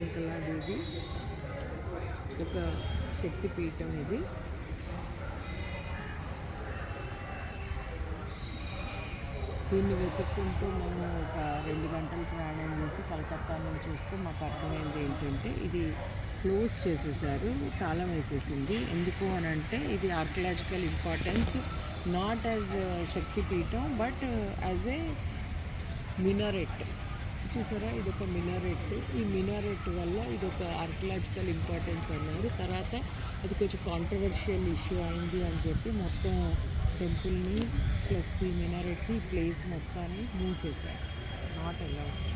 శకుంతలాదేవి ఒక శక్తిపీఠం ఇది. దీన్ని వెతుక్కుంటూ మేము ఒక 2 గంటలు ప్రయాణం చేసి కలకత్తా నుంచి వస్తే మాకు అర్థమైంది ఏంటంటే ఇది క్లోజ్ చేసేసారు, తాళం వేసేసింది. ఎందుకు అని అంటే ఇది archaeological importance, not as Shaktipeetham but as a minaret. చూసారా, ఇది ఒక మినారెట్. ఈ మినారెట్ వల్ల ఇది ఒక ఆర్కియలాజికల్ ఇంపార్టెన్స్ అన్నారు. తర్వాత అది కొంచెం కాంట్రవర్షియల్ ఇష్యూ అయింది అని చెప్పి మొత్తం టెంపుల్ని ప్లస్ ఈ మినారెట్ని ప్లేస్ మొత్తాన్ని మూసేశారు. Not allowed.